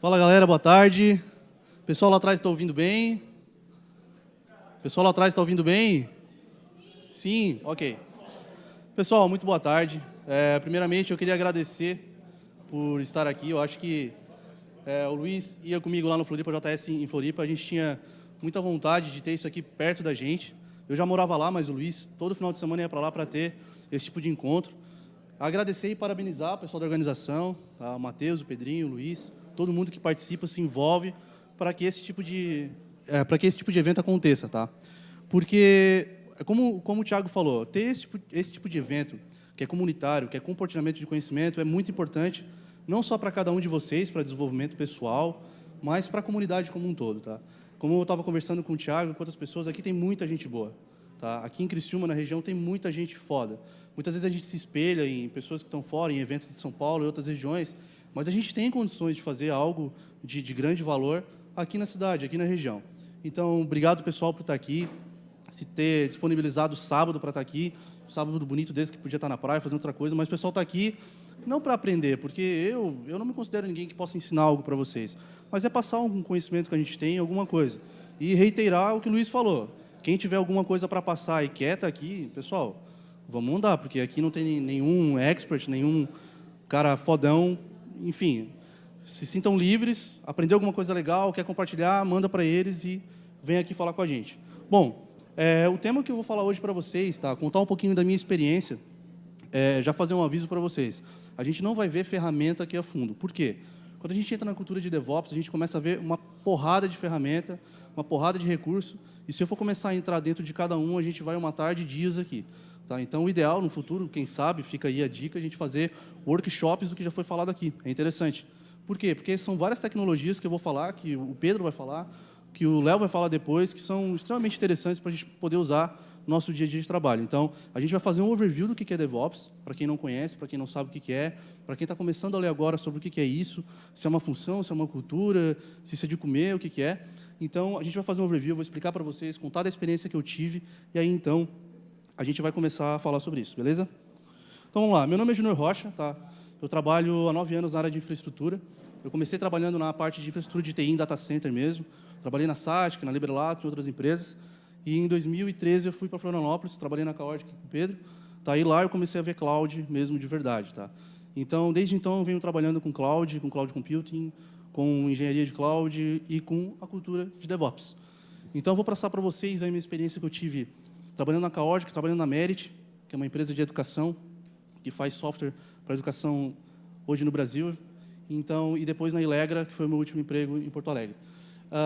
Fala, galera, boa tarde. Pessoal lá atrás está ouvindo bem? Pessoal lá atrás está ouvindo bem? Sim, ok. Pessoal, muito boa tarde. Primeiramente, eu queria agradecer por estar aqui. Eu acho que o Luiz ia comigo lá no Floripa, JS em Floripa. A gente tinha muita vontade de ter isso aqui perto da gente. Eu já morava lá, mas o Luiz, todo final de semana, ia para lá para ter esse tipo de encontro. Agradecer e parabenizar o pessoal da organização, o Matheus, o Pedrinho, o Luiz, todo mundo que participa, se envolve para que esse tipo de evento aconteça, tá? Porque, como o Thiago falou, ter esse tipo de evento, que é comunitário, que é compartilhamento de conhecimento, é muito importante, não só para cada um de vocês, para desenvolvimento pessoal, mas para a comunidade como um todo, tá? Como eu estava conversando com o Thiago e com outras pessoas, aqui tem muita gente boa, tá? Aqui em Criciúma, na região, tem muita gente foda. Muitas vezes a gente se espelha em pessoas que estão fora, em eventos de São Paulo e outras regiões, mas a gente tem condições de fazer algo de grande valor aqui na cidade, aqui na região. Então, obrigado, pessoal, por estar aqui, se ter disponibilizado sábado para estar aqui, sábado bonito desse que podia estar na praia, fazendo outra coisa, mas o pessoal está aqui não para aprender, porque eu não me considero ninguém que possa ensinar algo para vocês, mas é passar um conhecimento que a gente tem, alguma coisa. E reiterar o que o Luiz falou. Quem tiver alguma coisa para passar e quer estar aqui, pessoal, vamos mandar, porque aqui não tem nenhum expert, nenhum cara fodão, enfim, se sintam livres, aprender alguma coisa legal, quer compartilhar, manda para eles e vem aqui falar com a gente. Bom, o tema que eu vou falar hoje para vocês, tá? Contar um pouquinho da minha experiência, já fazer um aviso para vocês. A gente não vai ver ferramenta aqui a fundo. Por quê? Quando a gente entra na cultura de DevOps, a gente começa a ver uma porrada de ferramenta, uma porrada de recurso, e se eu for começar a entrar dentro de cada um, a gente vai uma tarde e dias aqui. Tá? Então, o ideal, no futuro, quem sabe, fica aí a dica, a gente fazer workshops do que já foi falado aqui. É interessante. Por quê? Porque são várias tecnologias que eu vou falar, que o Pedro vai falar, que o Léo vai falar depois, que são extremamente interessantes para a gente poder usar no nosso dia a dia de trabalho. Então, a gente vai fazer um overview do que é DevOps, para quem não conhece, para quem não sabe o que é, para quem está começando a ler agora sobre o que é isso, se é uma função, se é uma cultura, se isso é de comer, o que é. Então, a gente vai fazer um overview, eu vou explicar para vocês, contar da experiência que eu tive, e aí, então, a gente vai começar a falar sobre isso, beleza? Então, vamos lá. Meu nome é Júnior Rocha, tá? Eu trabalho há 9 anos na área de infraestrutura. Eu comecei trabalhando na parte de infraestrutura de TI em data center mesmo. Trabalhei na SATIC, na Librelato, em outras empresas. E em 2013 eu fui para Florianópolis, trabalhei na Caordic com o Pedro. Tá, e lá eu comecei a ver cloud mesmo de verdade, tá? Então, desde então, eu venho trabalhando com cloud computing, com engenharia de cloud e com a cultura de DevOps. Então, eu vou passar para vocês a minha experiência que eu tive trabalhando na Caordic, trabalhando na Merit, que é uma empresa de educação que faz software para educação hoje no Brasil. Então, e depois na Ilegra, que foi o meu último emprego em Porto Alegre.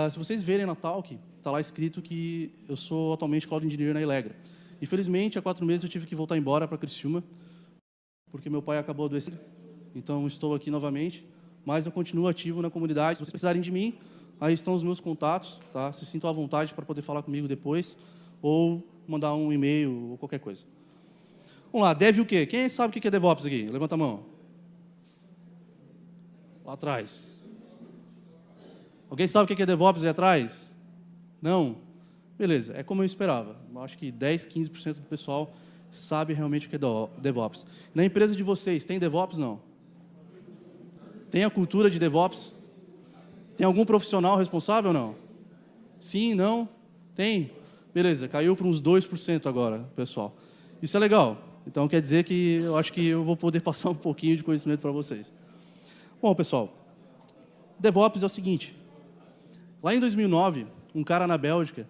Se vocês verem na Talk, está lá escrito que eu sou atualmente Cloud Engineer na Ilegra. Infelizmente, há 4 meses eu tive que voltar embora para Criciúma, porque meu pai acabou adoecendo. Então, estou aqui novamente, mas eu continuo ativo na comunidade. Se vocês precisarem de mim, aí estão os meus contatos, tá? Se sintam à vontade para poder falar comigo depois, ou mandar um e-mail ou qualquer coisa. Vamos lá, Dev o quê? Quem sabe o que é DevOps aqui? Levanta a mão. Lá atrás. Alguém sabe o que é DevOps aí atrás? Não? Beleza, é como eu esperava. Eu acho que 10, 15% do pessoal sabe realmente o que é DevOps. Na empresa de vocês, tem DevOps? Não? Tem a cultura de DevOps? Tem algum profissional responsável ou não? Sim, não? Tem? Beleza, caiu para uns 2% agora, pessoal. Isso é legal. Então, quer dizer que eu acho que eu vou poder passar um pouquinho de conhecimento para vocês. Bom, pessoal, DevOps é o seguinte. Lá em 2009, um cara na Bélgica,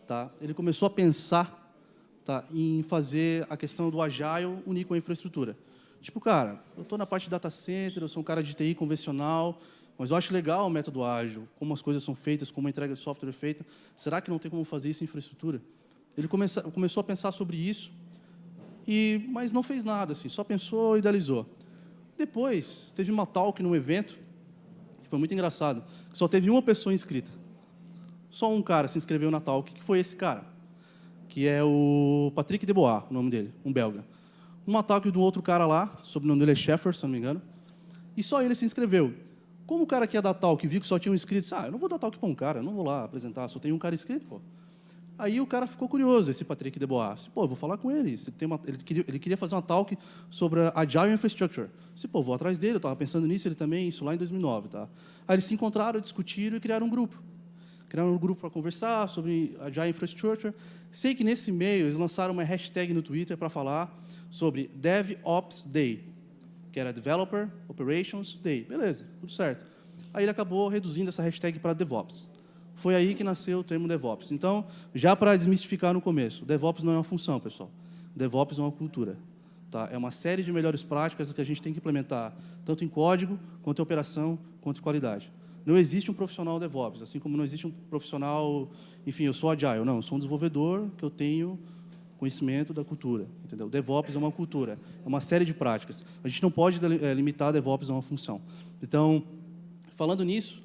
tá, ele começou a pensar, tá, em fazer a questão do Agile unir com a infraestrutura. Tipo, cara, eu estou na parte de data center, eu sou um cara de TI convencional, mas eu acho legal o método ágil, como as coisas são feitas, como a entrega de software é feita. Será que não tem como fazer isso em infraestrutura? Ele começou a pensar sobre isso, mas não fez nada, assim, só pensou e idealizou. Depois, teve uma talk num evento, que foi muito engraçado, que só teve uma pessoa inscrita. Só um cara se inscreveu na talk, que foi esse cara, que é o Patrick Debois, o nome dele, um belga. Uma talk de um outro cara lá, o sobrenome dele é Sheffer, se não me engano, e só ele se inscreveu. Como o cara que ia dar talk viu que só tinha um inscrito, eu não vou dar talk para um cara, eu não vou lá apresentar, só tem um cara inscrito, pô. Aí o cara ficou curioso, esse Patrick Debois. Pô, vou falar com ele. Ele queria fazer uma talk sobre a Agile Infrastructure. Pô, vou atrás dele, eu estava pensando nisso, ele também, isso lá em 2009. Tá? Aí eles se encontraram, discutiram e criaram um grupo. Criaram um grupo para conversar sobre Agile Infrastructure. Sei que, nesse meio, eles lançaram uma hashtag no Twitter para falar sobre DevOps Day, que era Developer Operations Day. Beleza, tudo certo. Aí ele acabou reduzindo essa hashtag para DevOps. Foi aí que nasceu o termo DevOps. Então, já para desmistificar no começo, DevOps não é uma função, pessoal. DevOps é uma cultura. Tá? É uma série de melhores práticas que a gente tem que implementar, tanto em código, quanto em operação, quanto em qualidade. Não existe um profissional DevOps, assim como não existe um profissional, enfim, eu sou Agile. Não, eu sou um desenvolvedor que eu tenho conhecimento da cultura. Entendeu? DevOps é uma cultura, é uma série de práticas. A gente não pode limitar DevOps a uma função. Então, falando nisso,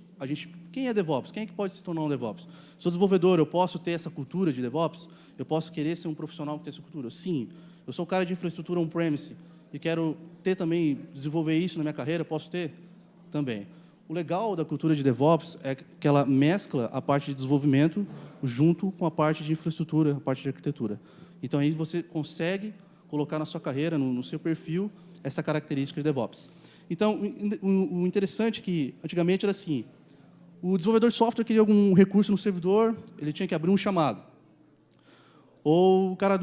quem é DevOps? Quem é que pode se tornar um DevOps? Sou desenvolvedor, eu posso ter essa cultura de DevOps? Eu posso querer ser um profissional que tem essa cultura? Sim. Eu sou um cara de infraestrutura on-premise e quero ter também, desenvolver isso na minha carreira, posso ter? Também. O legal da cultura de DevOps é que ela mescla a parte de desenvolvimento junto com a parte de infraestrutura, a parte de arquitetura. Então, aí você consegue colocar na sua carreira, no seu perfil, essa característica de DevOps. Então, o interessante é que, antigamente, era assim, o desenvolvedor de software queria algum recurso no servidor, ele tinha que abrir um chamado. Ou o cara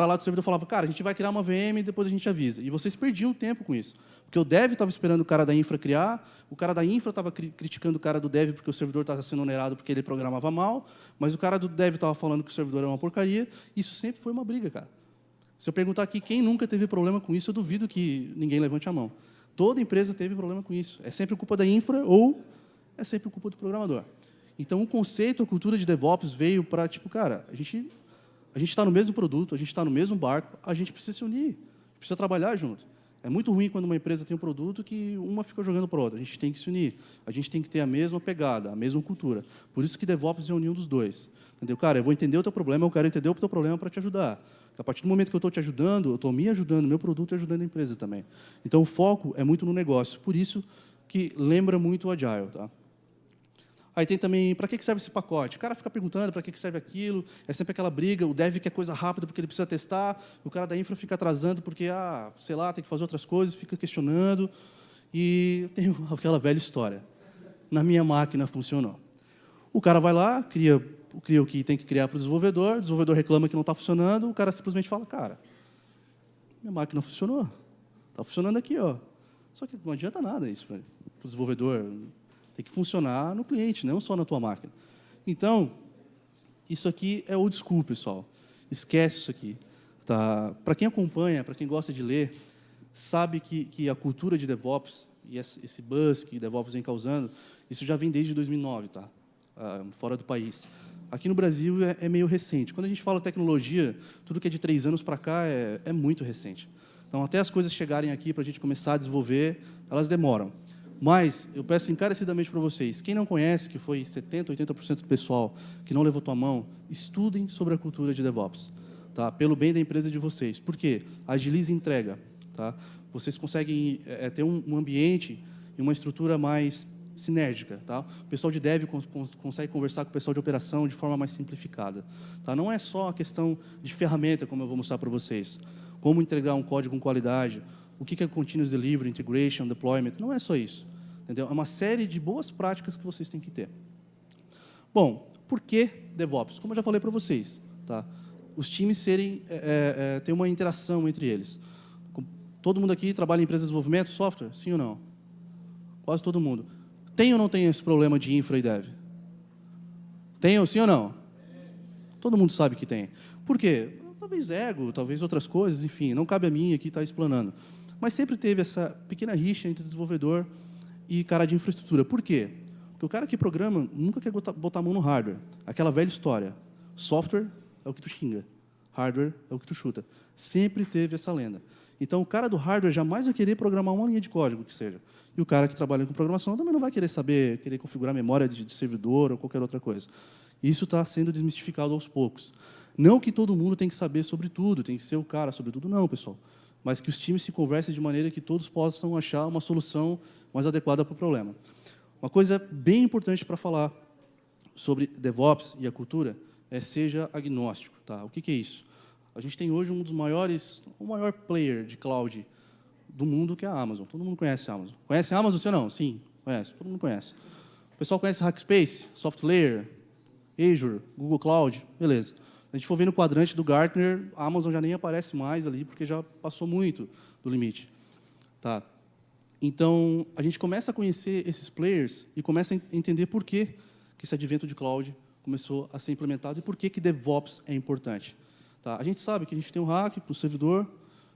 lá do servidor falava, cara, a gente vai criar uma VM e depois a gente avisa. E vocês perdiam tempo com isso. Porque o dev estava esperando o cara da infra criar, o cara da infra estava criticando o cara do dev porque o servidor estava sendo onerado porque ele programava mal, mas o cara do dev estava falando que o servidor era uma porcaria. Isso sempre foi uma briga, cara. Se eu perguntar aqui quem nunca teve problema com isso, eu duvido que ninguém levante a mão. Toda empresa teve problema com isso. É sempre culpa da infra ou é sempre culpa do programador. Então, o conceito, a cultura de DevOps veio para, tipo, cara, a gente está no mesmo produto, a gente está no mesmo barco, a gente precisa se unir, precisa trabalhar junto. É muito ruim quando uma empresa tem um produto que uma fica jogando para a outra. A gente tem que se unir, a gente tem que ter a mesma pegada, a mesma cultura. Por isso que DevOps é a união dos dois. Entendeu? Cara, eu vou entender o teu problema, eu quero entender o teu problema para te ajudar. A partir do momento que eu estou te ajudando, eu estou me ajudando, meu produto e ajudando a empresa também. Então, o foco é muito no negócio. Por isso que lembra muito o Agile. Tá? Aí tem também, para que serve esse pacote? O cara fica perguntando para que serve aquilo, é sempre aquela briga, o dev quer coisa rápida porque ele precisa testar, o cara da infra fica atrasando porque, sei lá, tem que fazer outras coisas, fica questionando. E tem aquela velha história. Na minha máquina funcionou. O cara vai lá, cria o que tem que criar para o desenvolvedor reclama que não está funcionando, o cara simplesmente fala, cara, minha máquina funcionou, está funcionando aqui, ó. Só que não adianta nada isso para o desenvolvedor. Tem que funcionar no cliente, não só na tua máquina. Então, isso aqui é old school, pessoal. Esquece isso aqui. Tá? Para quem acompanha, para quem gosta de ler, sabe que a cultura de DevOps e esse buzz que DevOps vem causando, isso já vem desde 2009, tá? Fora do país. Aqui no Brasil é meio recente. Quando a gente fala tecnologia, tudo que é de 3 anos para cá é muito recente. Então, até as coisas chegarem aqui para a gente começar a desenvolver, elas demoram. Mas eu peço encarecidamente para vocês, quem não conhece, que foi 70%, 80% do pessoal que não levantou a mão, estudem sobre a cultura de DevOps, tá? Pelo bem da empresa de vocês. Por quê? Agiliza a entrega. Tá? Vocês conseguem ter um ambiente e uma estrutura mais sinérgica. Tá? O pessoal de Dev consegue conversar com o pessoal de operação de forma mais simplificada. Tá? Não é só a questão de ferramenta, como eu vou mostrar para vocês. Como integrar um código com qualidade, o que é Continuous Delivery, Integration, Deployment, não é só isso. Entendeu? É uma série de boas práticas que vocês têm que ter. Bom, por que DevOps? Como eu já falei para vocês, tá? Os times ter uma interação entre eles. Todo mundo aqui trabalha em empresa de desenvolvimento, software? Sim ou não? Quase todo mundo. Tem ou não tem esse problema de infra e dev? Tem, sim ou não? Todo mundo sabe que tem. Por quê? Talvez ego, talvez outras coisas, enfim, não cabe a mim aqui estar explanando. Mas sempre teve essa pequena rixa entre desenvolvedor e cara de infraestrutura. Por quê? Porque o cara que programa nunca quer botar a mão no hardware. Aquela velha história. Software é o que tu xinga. Hardware é o que tu chuta. Sempre teve essa lenda. Então, o cara do hardware jamais vai querer programar uma linha de código, que seja. E o cara que trabalha com programação também não vai querer querer configurar memória de servidor ou qualquer outra coisa. Isso está sendo desmistificado aos poucos. Não que todo mundo tem que saber sobre tudo, tem que ser o cara sobre tudo, não, pessoal. Mas que os times se conversem de maneira que todos possam achar uma solução mais adequada para o problema. Uma coisa bem importante para falar sobre DevOps e a cultura seja agnóstico. Tá? O que é isso? A gente tem hoje o maior player de cloud do mundo, que é a Amazon. Todo mundo conhece a Amazon. Conhece a Amazon, sim ou não? Sim, conhece. Todo mundo conhece. O pessoal conhece Rackspace, SoftLayer, Azure, Google Cloud, beleza. Se a gente for ver no quadrante do Gartner, a Amazon já nem aparece mais ali, porque já passou muito do limite. Tá? Então, a gente começa a conhecer esses players e começa a entender por que esse advento de cloud começou a ser implementado e por que DevOps é importante. Tá? A gente sabe que a gente tem um hack para o servidor,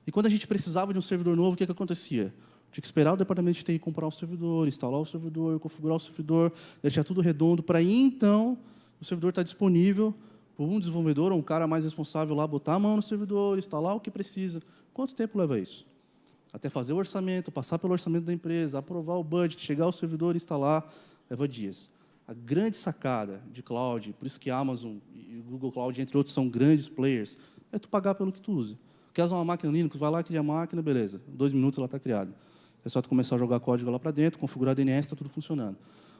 e quando a gente precisava de um servidor novo, o que acontecia? Tinha que esperar o departamento de TI comprar o servidor, instalar o servidor, configurar o servidor, deixar tudo redondo, para aí, então, o servidor estar disponível para um desenvolvedor ou um cara mais responsável lá botar a mão no servidor, instalar o que precisa. Quanto tempo leva isso? Até fazer o orçamento, passar pelo orçamento da empresa, aprovar o budget, chegar ao servidor e instalar, leva dias. A grande sacada de cloud, por isso que a Amazon e o Google Cloud, entre outros, são grandes players, é tu pagar pelo que tu usa. Quer usar uma máquina Linux, vai lá, cria a máquina, beleza. 2 minutos ela está criada. É só tu começar a jogar código lá para dentro, configurar DNS, está tudo funcionando.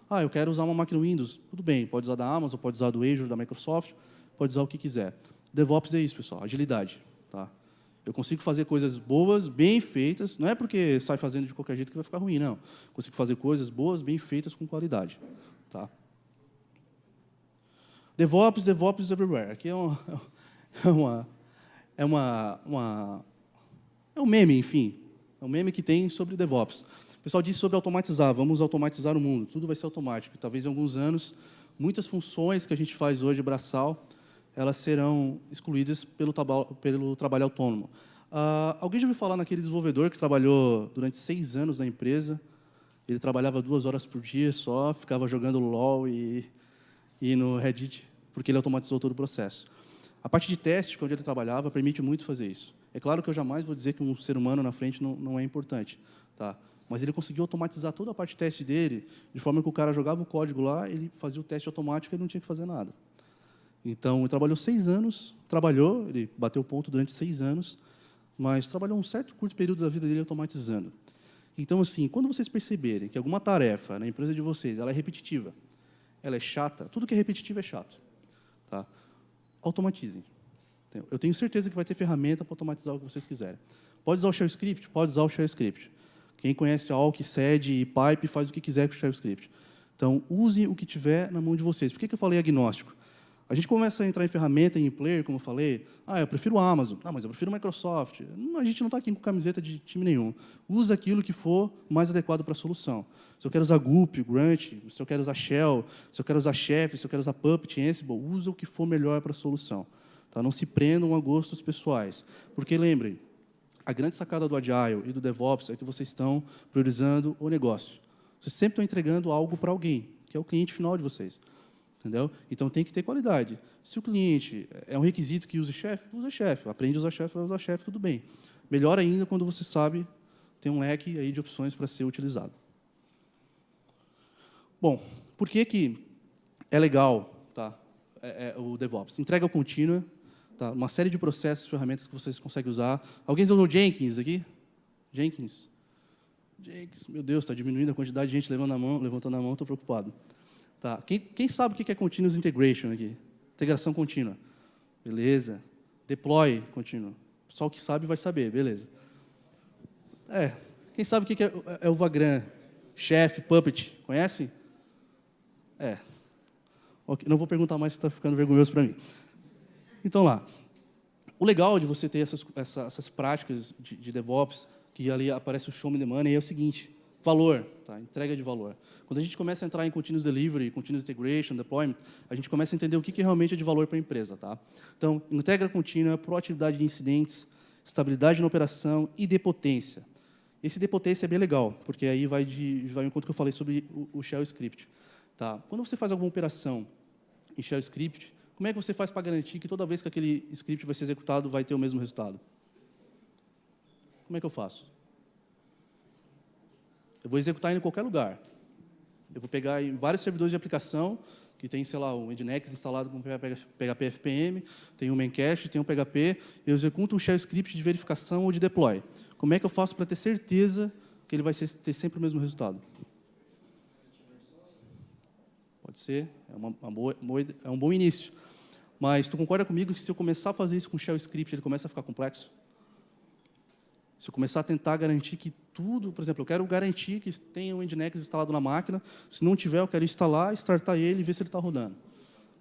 Ah, eu quero usar uma máquina Windows. Tudo bem, pode usar da Amazon, pode usar do Azure, da Microsoft, pode usar o que quiser. DevOps é isso, pessoal, agilidade. Tá? Eu consigo fazer coisas boas, bem feitas. Não é porque sai fazendo de qualquer jeito que vai ficar ruim, não. Consigo fazer coisas boas, bem feitas, com qualidade. Tá? DevOps everywhere. Aqui é um meme, enfim. É um meme que tem sobre DevOps. O pessoal disse sobre automatizar. Vamos automatizar o mundo. Tudo vai ser automático. Talvez em alguns anos, muitas funções que a gente faz hoje, braçal, elas serão excluídas pelo trabalho autônomo. Alguém já ouviu falar naquele desenvolvedor que trabalhou durante 6 anos na empresa? Ele trabalhava 2 horas por dia só, ficava jogando LOL e no Reddit, porque ele automatizou todo o processo. A parte de teste, onde ele trabalhava, permite muito fazer isso. É claro que eu jamais vou dizer que um ser humano na frente não é importante, tá? Mas ele conseguiu automatizar toda a parte de teste dele, de forma que o cara jogava o código lá, ele fazia o teste automático e ele não tinha que fazer nada. Então, ele trabalhou 6 anos, ele bateu o ponto durante 6 anos, mas trabalhou um certo curto período da vida dele automatizando. Então, assim, quando vocês perceberem que alguma tarefa na empresa de vocês ela é repetitiva, ela é chata, tudo que é repetitivo é chato. Tá? Automatizem. Eu tenho certeza que vai ter ferramenta para automatizar o que vocês quiserem. Pode usar o Shell Script? Pode usar o Shell Script. Quem conhece Awk, Sed e Pipe faz o que quiser com o Shell Script. Então, use o que tiver na mão de vocês. Por que eu falei agnóstico? A gente começa a entrar em ferramenta, em player, como eu falei. Eu prefiro a Amazon. Mas eu prefiro a Microsoft. A gente não está aqui com camiseta de time nenhum. Usa aquilo que for mais adequado para a solução. Se eu quero usar Gulp, Grunt, se eu quero usar Shell, se eu quero usar Chef, se eu quero usar Puppet, Ansible, usa o que for melhor para a solução. Tá? Não se prendam a gostos pessoais. Porque, lembrem, a grande sacada do Agile e do DevOps é que vocês estão priorizando o negócio. Vocês sempre estão entregando algo para alguém, que é o cliente final de vocês. Entendeu? Então, tem que ter qualidade. Se o cliente é um requisito que use Chef, usa Chef. Aprende a usar Chef, vai usar Chef, tudo bem. Melhor ainda quando você sabe, tem um leque aí de opções para ser utilizado. Bom, por que é legal, tá, o DevOps? Entrega contínua, tá, uma série de processos, ferramentas que vocês conseguem usar. Alguém usou Jenkins aqui? Jenkins, meu Deus, está diminuindo a quantidade de gente levantando a mão, estou preocupado. Tá. Quem sabe o que é Continuous Integration aqui? Integração contínua. Beleza. Deploy contínuo. Só o que sabe vai saber, beleza. Quem sabe o que é o Vagrant? Chef, Puppet, conhece? Okay. Não vou perguntar mais se está ficando vergonhoso para mim. Então, lá. O legal de você ter essas práticas de DevOps, que ali aparece o Show Me the Money, é o seguinte: valor, tá? Entrega de valor. Quando a gente começa a entrar em Continuous Delivery, Continuous Integration, Deployment, a gente começa a entender o que realmente é de valor para a empresa. Tá? Então, entrega contínua, proatividade de incidentes, estabilidade na operação e depotência. Esse depotência é bem legal, porque aí vai ao encontro que eu falei sobre o Shell Script. Tá? Quando você faz alguma operação em Shell Script, como é que você faz para garantir que toda vez que aquele script vai ser executado, vai ter o mesmo resultado? Como é que eu faço? Eu vou executar ele em qualquer lugar. Eu vou pegar em vários servidores de aplicação, que tem, sei lá, um Nginx instalado com PHP FPM, tem um Memcache, tem um PHP, eu executo um shell script de verificação ou de deploy. Como é que eu faço para ter certeza que ele vai ter sempre o mesmo resultado? Pode ser, é um bom início. Mas tu concorda comigo que se eu começar a fazer isso com Shell Script, ele começa a ficar complexo? Se eu começar a tentar garantir que tudo, por exemplo, eu quero garantir que tenha o Nginx instalado na máquina, se não tiver, eu quero instalar, startar ele e ver se ele está rodando.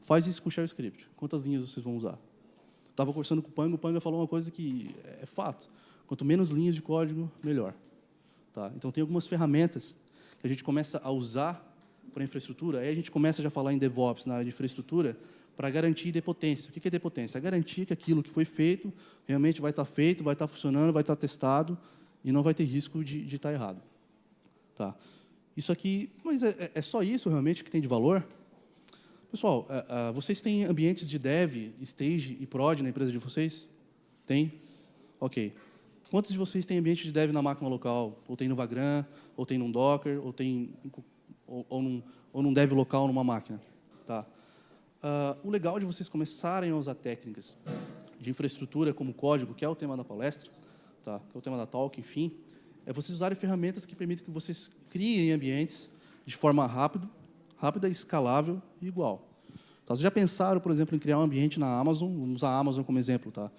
Faz isso com Shell Script. Quantas linhas vocês vão usar? Estava conversando com o Panga falou uma coisa que é fato. Quanto menos linhas de código, melhor. Tá? Então, tem algumas ferramentas que a gente começa a usar para infraestrutura, aí a gente começa já a falar em DevOps na área de infraestrutura, para garantir idempotência. O que é idempotência? É garantir que aquilo que foi feito realmente vai estar feito, vai estar funcionando, vai estar testado e não vai ter risco de estar errado. Tá? Isso aqui, mas é só isso realmente que tem de valor? Pessoal, vocês têm ambientes de dev, stage e prod na empresa de vocês? Tem? Ok. Quantos de vocês têm ambiente de dev na máquina local? Ou tem no Vagrant, ou tem num Docker, ou num dev local numa máquina? Tá. O legal de vocês começarem a usar técnicas de infraestrutura como código, que é o tema da palestra, tá? Que é o tema da talk, enfim, é vocês usarem ferramentas que permitem que vocês criem ambientes de forma rápida, escalável e igual. Tá? Vocês já pensaram, por exemplo, em criar um ambiente na Amazon? Vamos usar a Amazon como exemplo. Tá?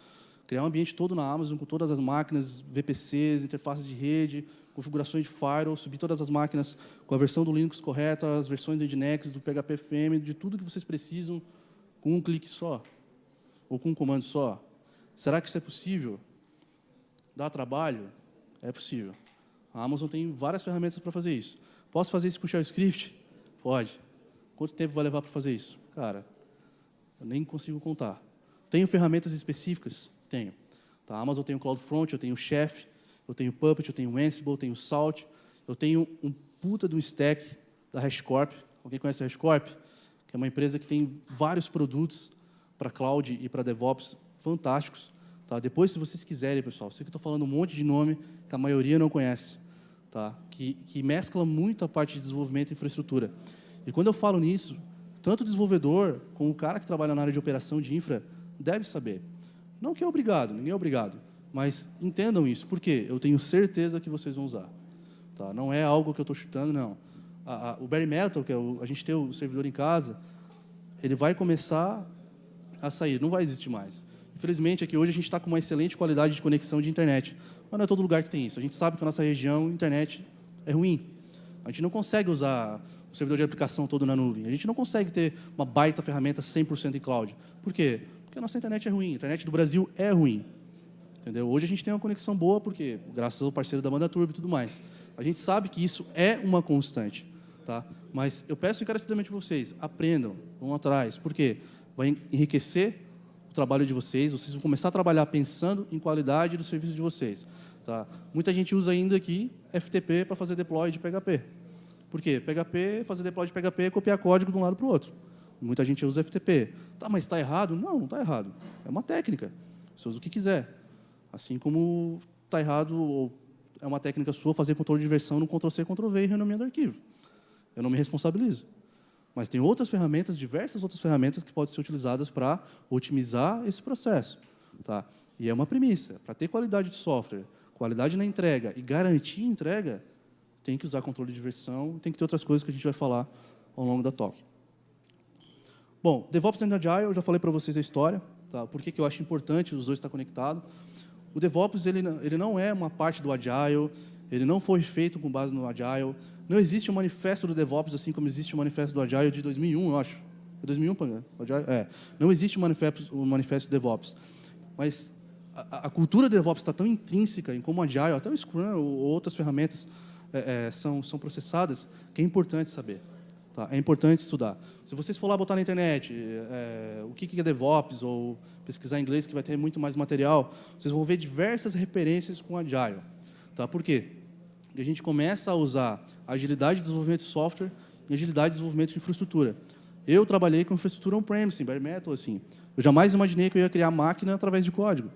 Criar um ambiente todo na Amazon, com todas as máquinas, VPCs, interfaces de rede, configurações de firewall, subir todas as máquinas com a versão do Linux correta, as versões do Nginx, do PHP FM, de tudo que vocês precisam com um clique só, ou com um comando só. Será que isso é possível? Dá trabalho? É possível. A Amazon tem várias ferramentas para fazer isso. Posso fazer isso com Shell Script? Pode. Quanto tempo vai levar para fazer isso? Cara, eu nem consigo contar. Tenho ferramentas específicas? Tenho. Tá, a Amazon tem o CloudFront, eu tenho o Chef, eu tenho o Puppet, eu tenho o Ansible, eu tenho o Salt, eu tenho um puta de um stack da HashiCorp. Alguém conhece a HashiCorp? Que é uma empresa que tem vários produtos para cloud e para DevOps fantásticos. Tá? Depois, se vocês quiserem, pessoal, sei que eu estou falando um monte de nome que a maioria não conhece, tá? Que mescla muito a parte de desenvolvimento e infraestrutura. E quando eu falo nisso, tanto o desenvolvedor como o cara que trabalha na área de operação de infra deve saber. Não que é obrigado, ninguém é obrigado, mas entendam isso, porque eu tenho certeza que vocês vão usar. Tá? Não é algo que eu estou chutando, não. O Bare Metal, que é a gente tem o servidor em casa, ele vai começar a sair, não vai existir mais. Infelizmente, aqui hoje a gente está com uma excelente qualidade de conexão de internet, mas não é todo lugar que tem isso. A gente sabe que a nossa região, a internet é ruim. A gente não consegue usar o servidor de aplicação todo na nuvem. A gente não consegue ter uma baita ferramenta 100% em cloud. Por quê? Porque a nossa internet é ruim. A internet do Brasil é ruim. Entendeu? Hoje a gente tem uma conexão boa, porque graças ao parceiro da banda Turbo e tudo mais. A gente sabe que isso é uma constante. Tá? Mas eu peço encarecidamente a vocês, aprendam, vão atrás. Por quê? Vai enriquecer o trabalho de vocês, vocês vão começar a trabalhar pensando em qualidade do serviço de vocês. Tá? Muita gente usa ainda aqui FTP para fazer deploy de PHP. Por quê? PHP, fazer deploy de PHP é copiar código de um lado para o outro. Muita gente usa FTP. Tá, mas está errado? Não, não está errado. É uma técnica. Você usa o que quiser. Assim como está errado, ou é uma técnica sua fazer controle de versão no Ctrl+C, Ctrl+V e renomeando arquivo. Eu não me responsabilizo. Mas tem outras ferramentas, diversas outras ferramentas que podem ser utilizadas para otimizar esse processo. Tá? E é uma premissa. Para ter qualidade de software, qualidade na entrega e garantir entrega, tem que usar controle de versão, tem que ter outras coisas que a gente vai falar ao longo da talk. Bom, DevOps and Agile, eu já falei para vocês a história. Tá? Por que eu acho importante os dois estar conectados. O DevOps ele não é uma parte do Agile, ele não foi feito com base no Agile. Não existe um manifesto do DevOps, assim como existe o manifesto do Agile de 2001, eu acho. É 2001, Panga? Não existe um manifesto do DevOps. Mas a cultura do DevOps está tão intrínseca em como o Agile, até o Scrum ou outras ferramentas são processadas, que é importante saber. Tá? É importante estudar. Se vocês for lá botar na internet o que é DevOps, ou pesquisar em inglês, que vai ter muito mais material, vocês vão ver diversas referências com Agile. Tá? Por quê? E a gente começa a usar agilidade de desenvolvimento de software e agilidade de desenvolvimento de infraestrutura. Eu trabalhei com infraestrutura on-premise, em bare metal, assim. Eu jamais imaginei que eu ia criar máquina através de código.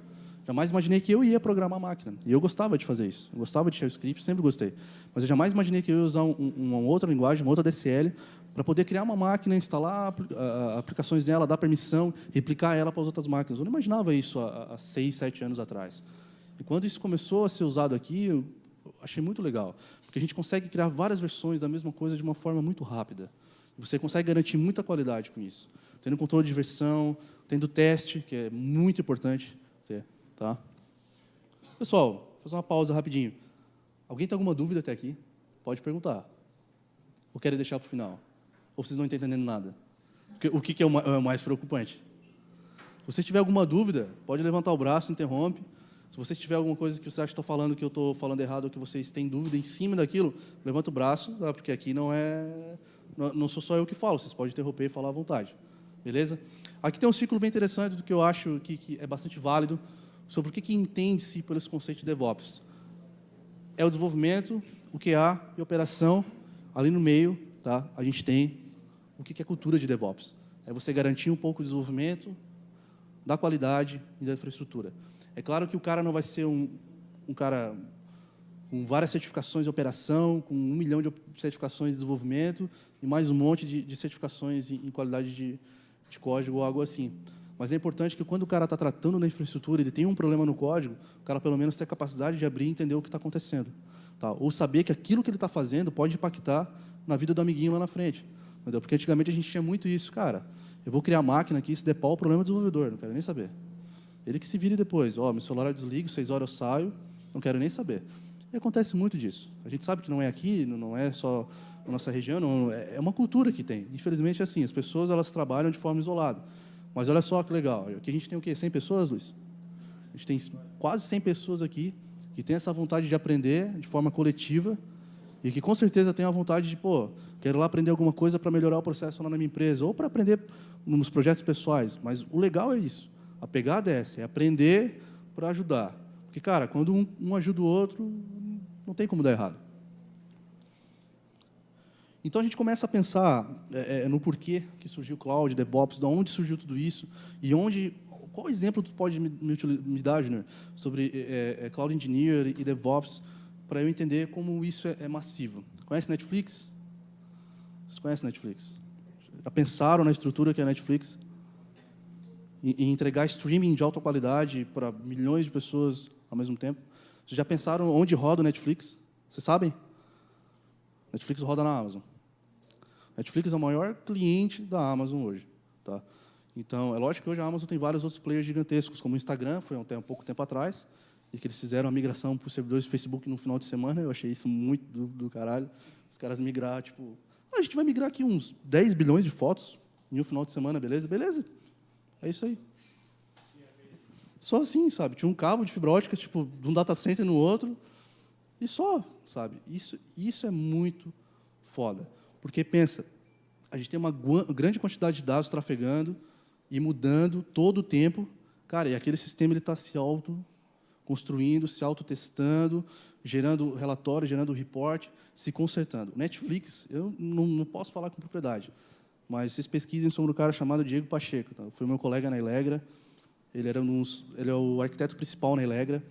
Jamais imaginei que eu ia programar máquina. E eu gostava de fazer isso. Eu gostava de Shell Script, sempre gostei. Mas eu jamais imaginei que eu ia usar uma outra linguagem, uma outra DSL, para poder criar uma máquina, instalar aplicações nela, dar permissão, replicar ela para as outras máquinas. Eu não imaginava isso há 6, 7 anos atrás. E quando isso começou a ser usado aqui, achei muito legal, porque a gente consegue criar várias versões da mesma coisa de uma forma muito rápida. Você consegue garantir muita qualidade com isso. Tendo controle de versão, tendo teste, que é muito importante ter, tá? Pessoal, vou fazer uma pausa rapidinho. Alguém tem alguma dúvida até aqui? Pode perguntar. Ou querem deixar para o final? Ou vocês não estão entendendo nada? O que é o mais preocupante? Se você tiver alguma dúvida, pode levantar o braço, interrompe. Se você tiver alguma coisa que você acha que estou falando, que eu estou falando errado, ou que vocês têm dúvida em cima daquilo, levanta o braço, tá? Porque aqui não sou só eu que falo, vocês podem interromper e falar à vontade. Beleza? Aqui tem um ciclo bem interessante do que eu acho que é bastante válido sobre o que entende-se pelos conceitos de DevOps. É o desenvolvimento, o QA e operação. Ali no meio, tá? A gente tem o que é cultura de DevOps. É você garantir um pouco o desenvolvimento, da qualidade e da infraestrutura. É claro que o cara não vai ser um cara com várias certificações de operação, com 1 milhão de certificações de desenvolvimento e mais um monte de certificações em qualidade de código ou algo assim. Mas é importante que, quando o cara está tratando da infraestrutura, ele tem um problema no código, o cara, pelo menos, tenha a capacidade de abrir e entender o que está acontecendo. Tá? Ou saber que aquilo que ele está fazendo pode impactar na vida do amiguinho lá na frente. Entendeu? Porque, antigamente, a gente tinha muito isso. Cara, eu vou criar máquina aqui, se der pau, o problema é do desenvolvedor, não quero nem saber. Ele que se vire depois. Meu celular eu desligo, 6 horas eu saio, não quero nem saber. E acontece muito disso. A gente sabe que não é aqui, não é só na nossa região, é uma cultura que tem. Infelizmente, é assim, as pessoas elas trabalham de forma isolada. Mas olha só que legal. Aqui a gente tem o quê? 100 pessoas, Luiz? A gente tem quase 100 pessoas aqui que têm essa vontade de aprender de forma coletiva e que, com certeza, têm a vontade de, quero lá aprender alguma coisa para melhorar o processo lá na minha empresa ou para aprender nos projetos pessoais. Mas o legal é isso. A pegada é essa, é aprender para ajudar. Porque, cara, quando um ajuda o outro, não tem como dar errado. Então, a gente começa a pensar no porquê que surgiu o Cloud, DevOps, de onde surgiu tudo isso, e qual exemplo tu pode me dar, Junior, sobre Cloud Engineer e DevOps, para eu entender como isso é massivo. Conhece Netflix? Vocês conhecem Netflix? Já pensaram na estrutura que é a Netflix? Em entregar streaming de alta qualidade para milhões de pessoas ao mesmo tempo? Vocês já pensaram onde roda o Netflix? Vocês sabem? Netflix roda na Amazon. Netflix é o maior cliente da Amazon hoje. Tá? Então, é lógico que hoje a Amazon tem vários outros players gigantescos, como o Instagram, foi há pouco tempo atrás, e que eles fizeram a migração para os servidores do Facebook no final de semana. Eu achei isso muito do caralho. Os caras migrar, a gente vai migrar aqui uns 10 bilhões de fotos em um final de semana, beleza? Beleza. É isso aí. Só assim, sabe? Tinha um cabo de fibra ótica, de um data center no outro, e só, sabe? Isso é muito foda. Porque, pensa, a gente tem uma grande quantidade de dados trafegando e mudando todo o tempo. Cara, e aquele sistema está se auto-construindo, se auto-testando, gerando relatório, gerando report, se consertando. Netflix, eu não posso falar com propriedade, mas vocês pesquisem sobre um cara chamado Diego Pacheco. Tá? Foi meu colega na Elegra, ele é o arquiteto principal na Elegra,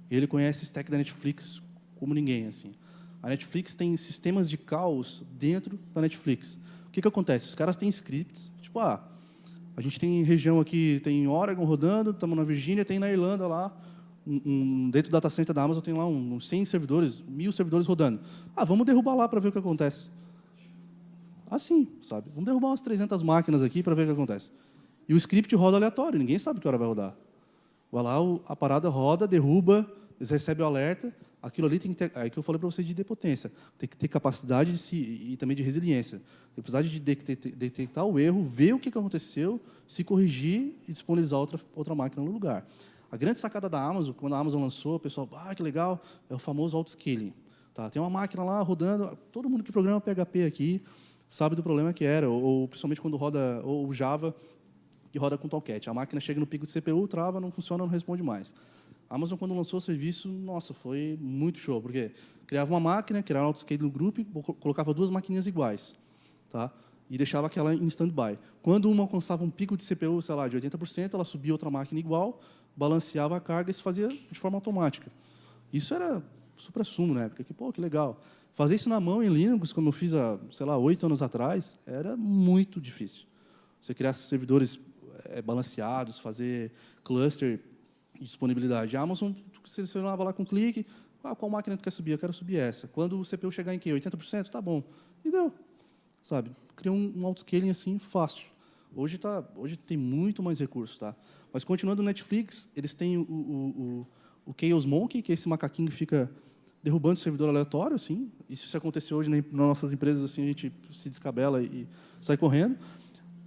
e ele conhece o stack da Netflix como ninguém, assim. A Netflix tem sistemas de caos dentro da Netflix. O que acontece? Os caras têm scripts, a gente tem região aqui, tem Oregon rodando, estamos na Virgínia, tem na Irlanda lá, dentro do data center da Amazon tem lá uns 100 servidores, 1000 servidores rodando. Vamos derrubar lá para ver o que acontece. Assim, sabe? Vamos derrubar umas 300 máquinas aqui para ver o que acontece. E o script roda aleatório, ninguém sabe que hora vai rodar. Vai lá, a parada roda, derruba, eles recebem o alerta. Aquilo ali tem que ter, é que eu falei para vocês de idempotência. Tem que ter capacidade e também de resiliência. Tem capacidade de detectar o erro, ver o que aconteceu, se corrigir e disponibilizar outra máquina no lugar. A grande sacada da Amazon, quando a Amazon lançou, o pessoal, que legal, é o famoso auto-scaling. Tá? Tem uma máquina lá rodando, todo mundo que programa PHP aqui sabe do problema que era, ou principalmente quando roda o Java, que roda com Tomcat. A máquina chega no pico de CPU, trava, não funciona, não responde mais. A Amazon, quando lançou o serviço, nossa, foi muito show, porque criava uma máquina, criava um autoscale no grupo, colocava 2 maquininhas iguais, tá? E deixava aquela em stand-by. Quando uma alcançava um pico de CPU, sei lá, de 80%, ela subia outra máquina igual, balanceava a carga e se fazia de forma automática. Isso era supra-sumo na época, que legal. Fazer isso na mão em Linux, como eu fiz há, 8 anos atrás, era muito difícil. Você criar servidores balanceados, fazer cluster de disponibilidade. A Amazon, você selecionava lá com clique, qual máquina tu quer subir? Eu quero subir essa. Quando o CPU chegar em quê? 80%? Tá bom. E deu. sabe? Cria um autoscaling assim fácil. Hoje tem muito mais recursos, tá? Mas continuando no Netflix, eles têm o Chaos Monkey, que é esse macaquinho que fica derrubando o servidor aleatório, assim. E se isso acontecer hoje nas nossas empresas, assim, a gente se descabela e sai correndo.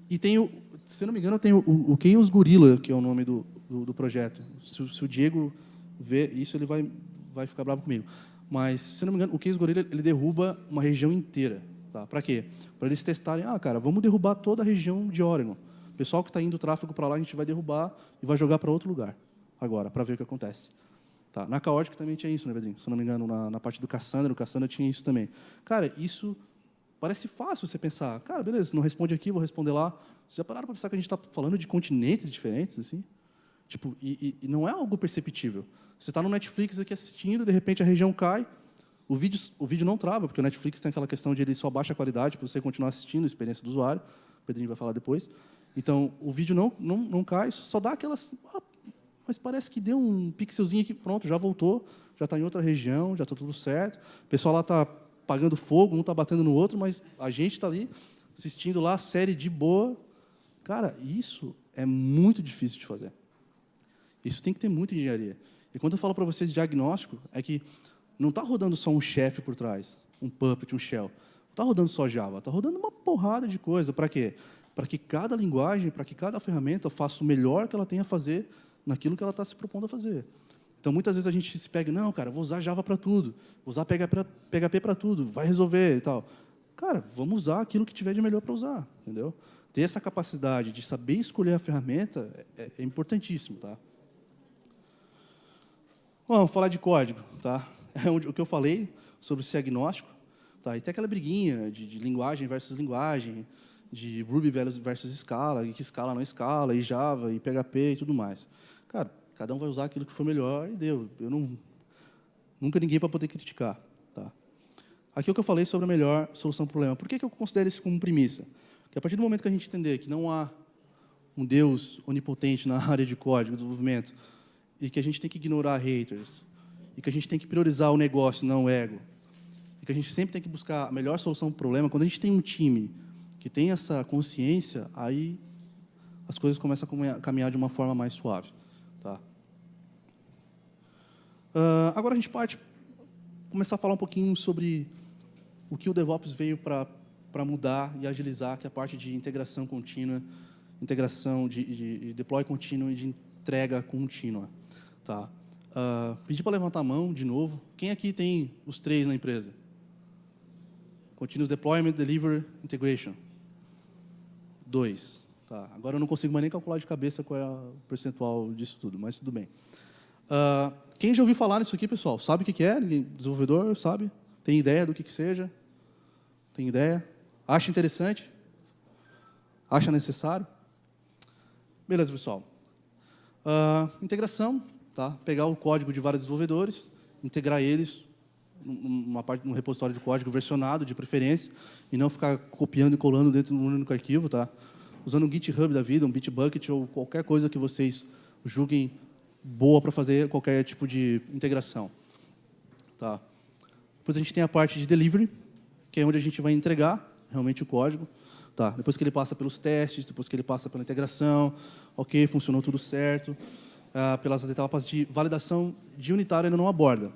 E tem se não me engano, tem o Chaos Gorilla, que é o nome do projeto. Se o Diego ver isso, ele vai ficar bravo comigo. Mas, se não me engano, o Chaos Gorilla ele derruba uma região inteira. Tá? Para quê? Para eles testarem, cara, vamos derrubar toda a região de Oregon. O pessoal que está indo tráfego para lá, a gente vai derrubar e vai jogar para outro lugar agora, para ver o que acontece. Tá? Na Chaotic também tinha isso, né, Pedrinho? Se não me engano, na parte do Cassandra, o Cassandra tinha isso também. Cara, isso parece fácil você pensar. Cara, beleza, não responde aqui, vou responder lá. Vocês já pararam para pensar que a gente está falando de continentes diferentes, assim? Tipo, e não é algo perceptível. Você está no Netflix aqui assistindo, de repente a região cai, o vídeo não trava, porque o Netflix tem aquela questão de ele só baixa a qualidade para você continuar assistindo, a experiência do usuário. O Pedrinho vai falar depois. Então, o vídeo não cai, só dá aquelas... mas parece que deu um pixelzinho aqui, pronto, já voltou, já está em outra região, já está tudo certo. O pessoal lá está pagando fogo, um está batendo no outro, mas a gente está ali assistindo lá a série de boa. Cara, isso é muito difícil de fazer. Isso tem que ter muita engenharia. E quando eu falo para vocês de diagnóstico, é que não está rodando só um chefe por trás, um puppet, um shell. Não está rodando só Java, está rodando uma porrada de coisa. Para quê? Para que cada linguagem, para que cada ferramenta faça o melhor que ela tenha a fazer naquilo que ela está se propondo a fazer. Então, muitas vezes a gente se pega, não, cara, vou usar Java para tudo, vou usar PHP para tudo, vai resolver e tal. Cara, vamos usar aquilo que tiver de melhor para usar, entendeu? Ter essa capacidade de saber escolher a ferramenta é importantíssimo, tá? Bom, vamos falar de código, tá? É o que eu falei sobre ser agnóstico, tá? E tem aquela briguinha de linguagem versus linguagem, de Ruby versus Scala, e que Scala não escala, e Java, e PHP e tudo mais. Cara, cada um vai usar aquilo que for melhor e deu. Nunca ninguém para poder criticar, tá? Aqui é o que eu falei sobre a melhor solução para o problema. Por que eu considero isso como premissa? Porque a partir do momento que a gente entender que não há um Deus onipotente na área de código, desenvolvimento, e que a gente tem que ignorar haters, e que a gente tem que priorizar o negócio, não o ego, e que a gente sempre tem que buscar a melhor solução para o problema, quando a gente tem um time que tem essa consciência, aí as coisas começam a caminhar de uma forma mais suave. Tá? Agora a gente pode começar a falar um pouquinho sobre o que o DevOps veio para mudar e agilizar, que é a parte de integração contínua, integração de deploy contínuo e de entrega contínua. Tá? Pedi para levantar a mão de novo. Quem aqui tem os 3 na empresa? Continuous Deployment, Delivery, Integration. 2. Tá. Agora eu não consigo mais nem calcular de cabeça qual é o percentual disso tudo, mas tudo bem. Quem já ouviu falar nisso aqui, pessoal? Sabe o que é? Desenvolvedor, sabe? Tem ideia do que seja? Tem ideia? Acha interessante? Acha necessário? Beleza, pessoal. Integração, tá? Pegar o código de vários desenvolvedores, integrar eles num repositório de código versionado, de preferência, e não ficar copiando e colando dentro de um único arquivo, tá? Usando um GitHub da vida, um Bitbucket ou qualquer coisa que vocês julguem boa para fazer qualquer tipo de integração. Tá? Depois a gente tem a parte de delivery, que é onde a gente vai entregar realmente o código. Tá? Depois que ele passa pelos testes, depois que ele passa pela integração, ok, funcionou tudo certo. Pelas etapas de validação de unitário ainda não aborda.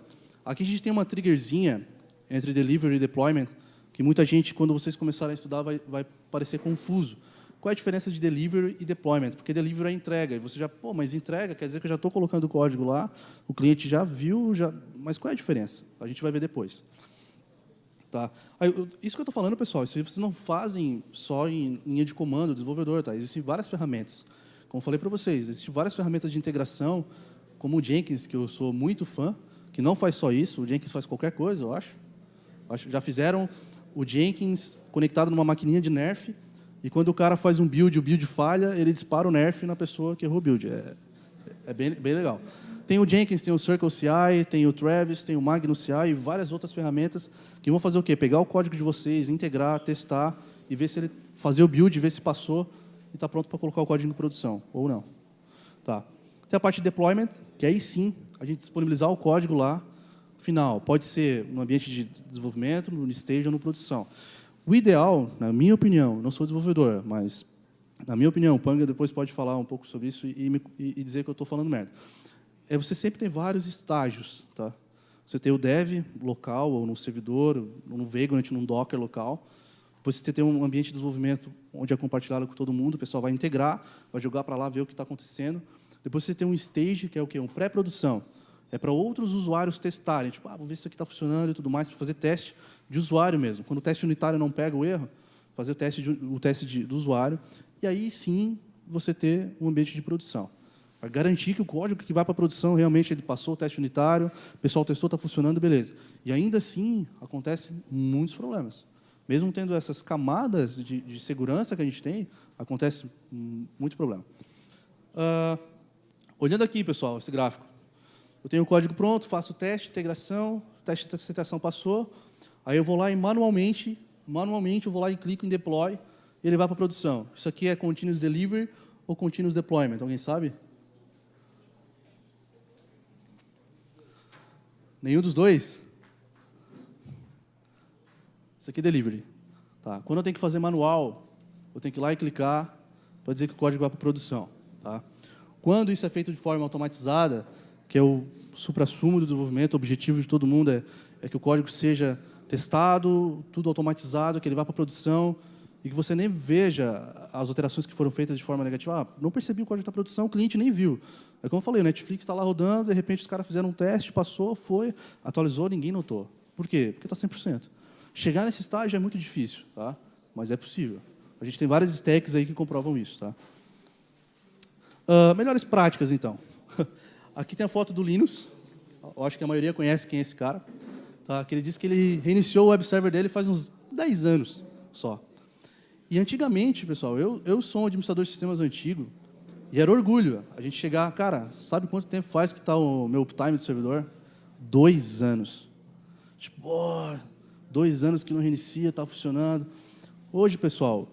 Aqui a gente tem uma triggerzinha entre delivery e deployment, que muita gente, quando vocês começarem a estudar, vai parecer confuso. Qual é a diferença de delivery e deployment? Porque delivery é entrega. E você já, mas entrega quer dizer que eu já estou colocando o código lá, o cliente já viu, mas qual é a diferença? A gente vai ver depois. Tá? Isso que eu estou falando, pessoal, isso vocês não fazem só em linha de comando do desenvolvedor. Tá? Existem várias ferramentas. Como eu falei para vocês, existem várias ferramentas de integração, como o Jenkins, que eu sou muito fã, que não faz só isso. O Jenkins faz qualquer coisa, eu acho. Já fizeram o Jenkins conectado numa maquininha de nerf, e quando o cara faz um build, o build falha, ele dispara o nerf na pessoa que errou o build. É bem legal. Tem o Jenkins, tem o Circle CI, tem o Travis, tem o Magnus CI e várias outras ferramentas que vão fazer o quê? Pegar o código de vocês, integrar, testar e ver se ele fazer o build, ver se passou e está pronto para colocar o código em produção, ou não. Tá. Tem a parte de deployment, que aí sim, a gente disponibilizar o código lá, final. Pode ser no ambiente de desenvolvimento, no stage ou no produção. O ideal, na minha opinião, não sou desenvolvedor, mas, na minha opinião, o Panga depois pode falar um pouco sobre isso e dizer que eu estou falando merda, é você sempre ter vários estágios. Tá? Você tem o dev local, ou no servidor, ou no Vagrant, num Docker local. Depois você tem um ambiente de desenvolvimento onde é compartilhado com todo mundo, o pessoal vai integrar, vai jogar para lá, ver o que está acontecendo. Depois você tem um stage, que é o quê? Um pré-produção. É para outros usuários testarem. Tipo, vamos ver se isso aqui está funcionando e tudo mais, para fazer teste de usuário mesmo. Quando o teste unitário não pega o erro, fazer o teste do usuário. E aí, sim, você ter um ambiente de produção. Para garantir que o código que vai para a produção, realmente ele passou o teste unitário, o pessoal testou, está funcionando, beleza. E ainda assim, acontecem muitos problemas. Mesmo tendo essas camadas de segurança que a gente tem, acontece muito problema. Olhando aqui, pessoal, esse gráfico. Eu tenho o código pronto, faço o teste, integração, o teste de aceitação passou, aí eu vou lá e manualmente eu vou lá e clico em deploy, e ele vai para a produção. Isso aqui é continuous delivery ou continuous deployment? Alguém sabe? Nenhum dos dois? Isso aqui é delivery. Tá. Quando eu tenho que fazer manual, eu tenho que ir lá e clicar para dizer que o código vai para a produção. Tá? Quando isso é feito de forma automatizada, que é o suprassumo do desenvolvimento, o objetivo de todo mundo é que o código seja testado, tudo automatizado, que ele vá para a produção e que você nem veja as alterações que foram feitas de forma negativa. Não percebi o código da produção, o cliente nem viu. É como eu falei, o Netflix está lá rodando, de repente os caras fizeram um teste, passou, foi, atualizou, ninguém notou. Por quê? Porque está 100%. Chegar nesse estágio é muito difícil, tá? Mas é possível. A gente tem várias stacks aí que comprovam isso. Tá? Melhores práticas, então. Aqui tem a foto do Linus. Eu acho que a maioria conhece quem é esse cara. Tá? Que ele disse que ele reiniciou o web server dele faz uns 10 anos só. E antigamente, pessoal, eu sou um administrador de sistemas antigo e era orgulho a gente chegar, cara, sabe quanto tempo faz que está o meu uptime do servidor? 2 anos. Tipo, 2 anos que não reinicia, está funcionando. Hoje, pessoal,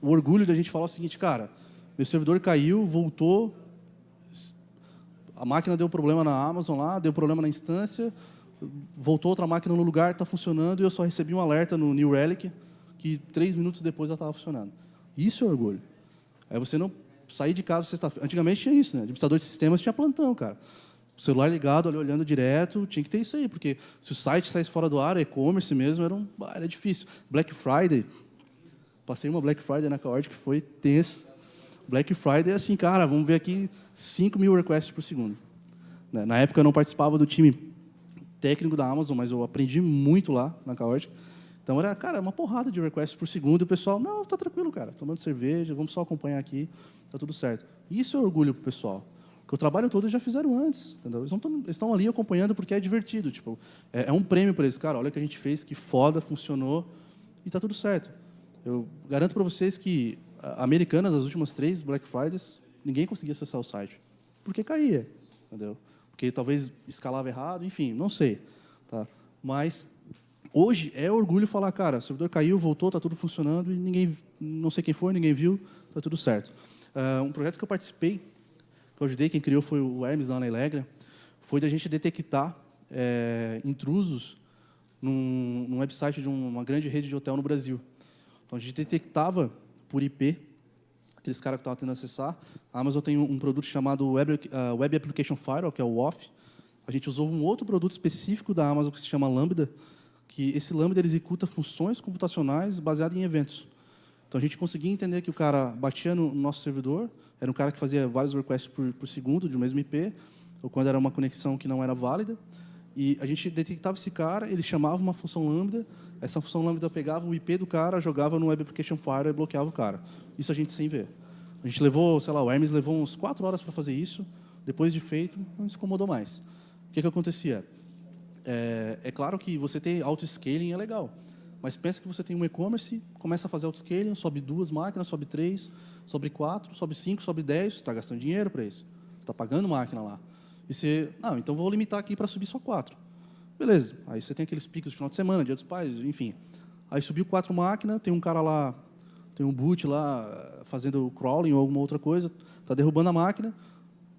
o orgulho da gente falar o seguinte, cara, meu servidor caiu, voltou, a máquina deu problema na Amazon lá, deu problema na instância, voltou outra máquina no lugar, está funcionando, e eu só recebi um alerta no New Relic que 3 minutos depois ela estava funcionando. Isso é orgulho. É você não sair de casa sexta-feira. Antigamente tinha isso, né? Administrador de sistemas tinha plantão, cara. O celular ligado, ali olhando direto, tinha que ter isso aí, porque se o site saísse fora do ar, e-commerce mesmo, era difícil. Black Friday, passei uma Black Friday na Caord que foi tenso. Black Friday é assim, cara, vamos ver aqui 5.000 requests por segundo. Na época eu não participava do time técnico da Amazon, mas eu aprendi muito lá na Caord. Então era, cara, uma porrada de requests por segundo, e o pessoal, não, tá tranquilo, cara, tomando cerveja, vamos só acompanhar aqui, tá tudo certo. Isso é orgulho pro pessoal. Porque o trabalho todo eles já fizeram antes, entendeu? Eles estão ali acompanhando porque é divertido, tipo, é um prêmio para eles, cara, olha o que a gente fez, que foda, funcionou, e tá tudo certo. Eu garanto para vocês que Americanas, as últimas 3 Black Fridays, ninguém conseguia acessar o site, porque caía, entendeu? Porque talvez escalava errado, enfim, não sei. Tá? Mas hoje é orgulho falar, cara, o servidor caiu, voltou, está tudo funcionando, e ninguém, não sei quem foi, ninguém viu, está tudo certo. Um projeto que eu participei, que eu ajudei, quem criou foi o Hermes, lá na Elegra, foi da gente detectar intrusos num website de uma grande rede de hotel no Brasil. Então, a gente detectava por IP, aqueles caras que estavam tentando acessar. A Amazon tem um produto chamado Web Application Firewall, que é o WAF. A gente usou um outro produto específico da Amazon que se chama Lambda, que esse Lambda ele executa funções computacionais baseadas em eventos. Então, a gente conseguia entender que o cara batia no nosso servidor, era um cara que fazia vários requests por segundo de um mesmo IP, ou quando era uma conexão que não era válida, e a gente detectava esse cara, ele chamava uma função Lambda, essa função Lambda pegava o IP do cara, jogava no Web Application Firewall e bloqueava o cara. Isso a gente sem ver. A gente levou, sei lá, o Hermes levou uns 4 horas para fazer isso, depois de feito, não se incomodou mais. O que acontecia? É claro que você ter auto-scaling é legal, mas pensa que você tem um e-commerce, começa a fazer auto-scaling, sobe 2 máquinas, sobe 3, sobe 4, sobe 5, sobe 10, você está gastando dinheiro para isso. Você está pagando máquina lá. E você, não, então vou limitar aqui para subir só 4. Beleza. Aí você tem aqueles picos de final de semana, Dia dos Pais, enfim. Aí subiu 4 máquinas, tem um cara lá, tem um boot lá fazendo crawling ou alguma outra coisa, está derrubando a máquina,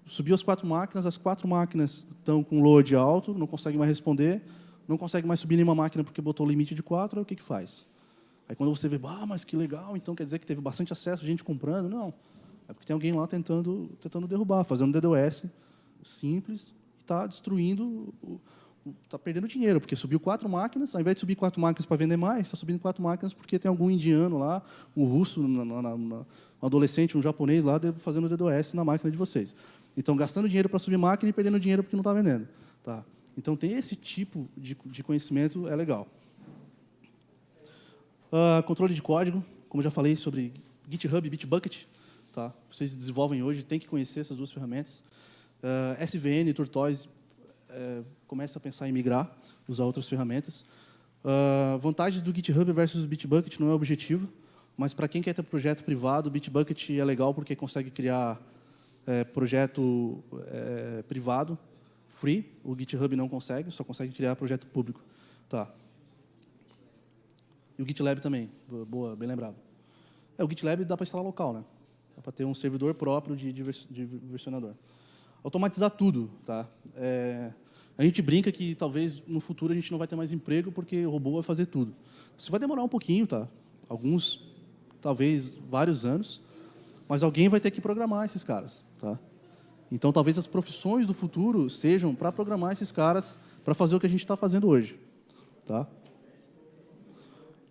subiu as 4 máquinas estão com load alto, não conseguem mais responder, não consegue mais subir nenhuma máquina porque botou o limite de 4, aí o que faz? Aí quando você vê, mas que legal, então quer dizer que teve bastante acesso, gente comprando. Não, é porque tem alguém lá tentando derrubar, fazendo um DDoS simples, e está destruindo, está perdendo dinheiro, porque subiu 4 máquinas, ao invés de subir 4 máquinas para vender mais, está subindo 4 máquinas porque tem algum indiano lá, um russo, um adolescente, um japonês lá, fazendo DDoS na máquina de vocês. Então, gastando dinheiro para subir máquina e perdendo dinheiro porque não está vendendo. Tá? Então, ter esse tipo de conhecimento é legal. Controle de código, como já falei sobre GitHub e Bitbucket, tá? Vocês desenvolvem hoje, tem que conhecer essas 2 ferramentas. SVN, Tortoise, começa a pensar em migrar, usar outras ferramentas. Vantagens do GitHub versus Bitbucket não é objetivo, mas para quem quer ter projeto privado, o Bitbucket é legal porque consegue criar projeto privado, free. O GitHub não consegue, só consegue criar projeto público. Tá. E o GitLab também, boa, bem lembrado. O GitLab dá para instalar local, né? Dá para ter um servidor próprio de versionador. Automatizar tudo, tá? A gente brinca que talvez no futuro a gente não vai ter mais emprego porque o robô vai fazer tudo. Isso vai demorar um pouquinho, tá? Alguns, talvez vários anos, mas alguém vai ter que programar esses caras, tá? Então talvez as profissões do futuro sejam para programar esses caras para fazer o que a gente está fazendo hoje, tá?